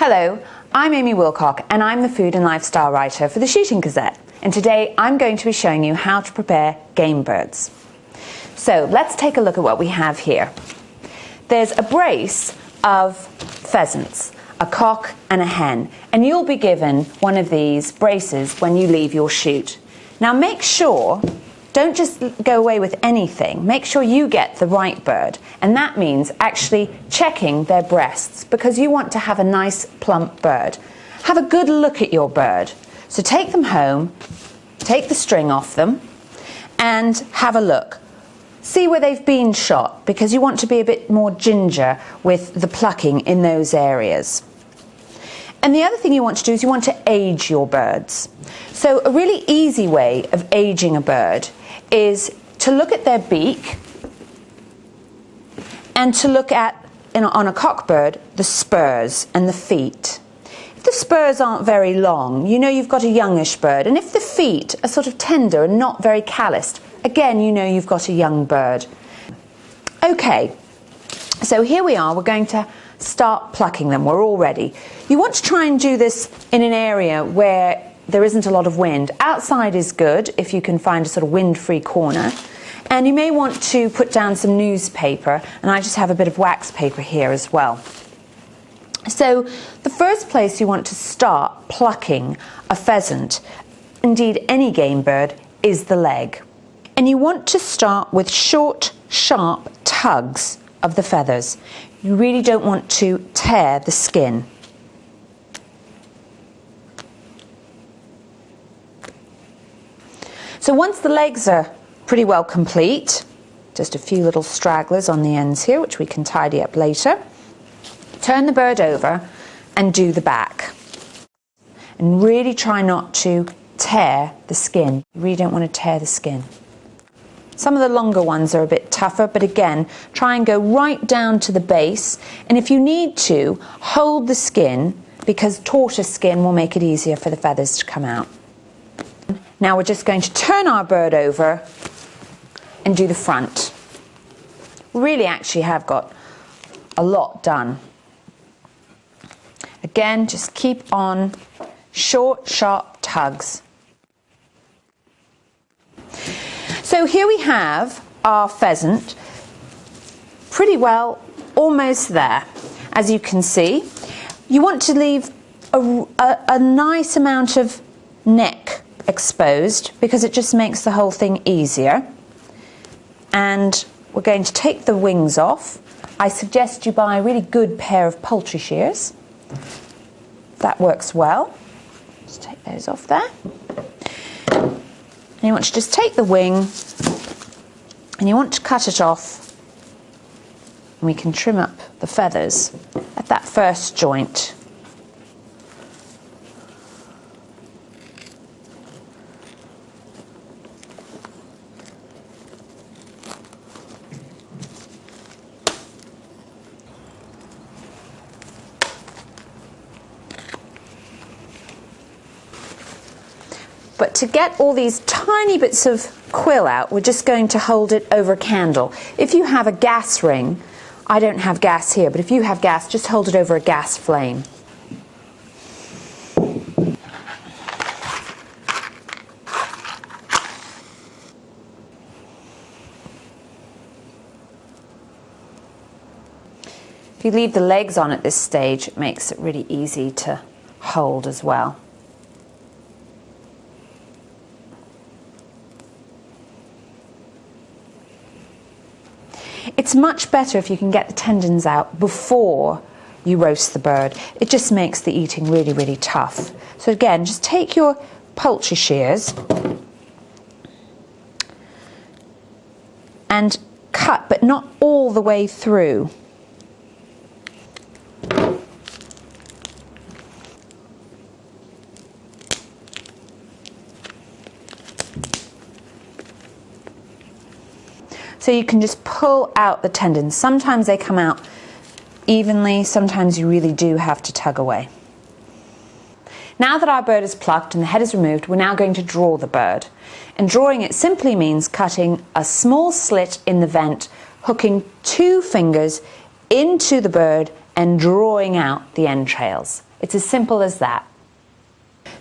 Hello, I'm Amy Willcock and I'm the food and lifestyle writer for the Shooting Gazette, and today I'm going to be showing you how to prepare game birds. So let's take a look at what we have here. There's a brace of pheasants, a cock and a hen, and you'll be given one of these braces when you leave your shoot. Now make sure, don't just go away with anything, make sure you get the right bird, and that means actually checking their breasts because you want to have a nice plump bird. Have a good look at your bird. So take them home, take the string off them and have a look. See where they've been shot because you want to be a bit more ginger with the plucking in those areas. And the other thing you want to do is you want to age your birds. So a really easy way of aging a bird is to look at their beak and to look at, on a cock bird, the spurs and the feet. If the spurs aren't very long, you know you've got a youngish bird, and if the feet are sort of tender and not very calloused, again you know you've got a young bird. Okay, so here we are, we're going to start plucking them, we're all ready. You want to try and do this in an area where there isn't a lot of wind. Outside is good if you can find a sort of wind-free corner. And you may want to put down some newspaper, and I just have a bit of wax paper here as well. So the first place you want to start plucking a pheasant, indeed any game bird, is the leg. And you want to start with short, sharp tugs of the feathers. You really don't want to tear the skin. So once the legs are pretty well complete, just a few little stragglers on the ends here, which we can tidy up later, turn the bird over and do the back. And really try not to tear the skin. You really don't want to tear the skin. Some of the longer ones are a bit tougher, but again, try and go right down to the base. And if you need to, hold the skin, because tortoise skin will make it easier for the feathers to come out. Now we're just going to turn our bird over and do the front. We really actually have got a lot done. Again, just keep on short, sharp tugs. So here we have our pheasant, pretty well almost there. As you can see, you want to leave a nice amount of neck exposed because it just makes the whole thing easier. And we're going to take the wings off. I suggest you buy a really good pair of poultry shears. That works well. Just take those off there. And you want to just take the wing and you want to cut it off, and we can trim up the feathers at that first joint. But to get all these tiny bits of quill out, we're just going to hold it over a candle. If you have a gas ring, I don't have gas here, but if you have gas, just hold it over a gas flame. If you leave the legs on at this stage, it makes it really easy to hold as well. It's much better if you can get the tendons out before you roast the bird. It just makes the eating really, really tough. So again, just take your poultry shears and cut, but not all the way through. So you can just pull out the tendons. Sometimes they come out evenly, sometimes you really do have to tug away. Now that our bird is plucked and the head is removed, we're now going to draw the bird. And drawing it simply means cutting a small slit in the vent, hooking 2 fingers into the bird and drawing out the entrails. It's as simple as that.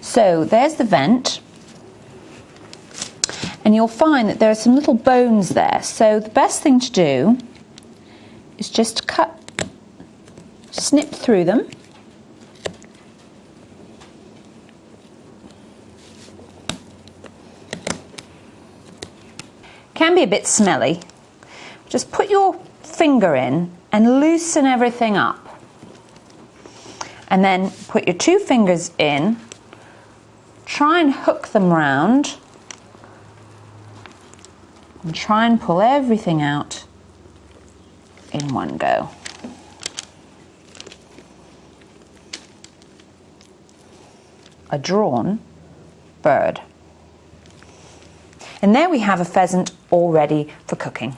So there's the vent, and you'll find that there are some little bones there. So the best thing to do is just snip through them. Can be a bit smelly. Just put your finger in and loosen everything up. And then put your 2 fingers in, try and hook them round, and try and pull everything out in one go. A drawn bird. And there we have a pheasant all ready for cooking.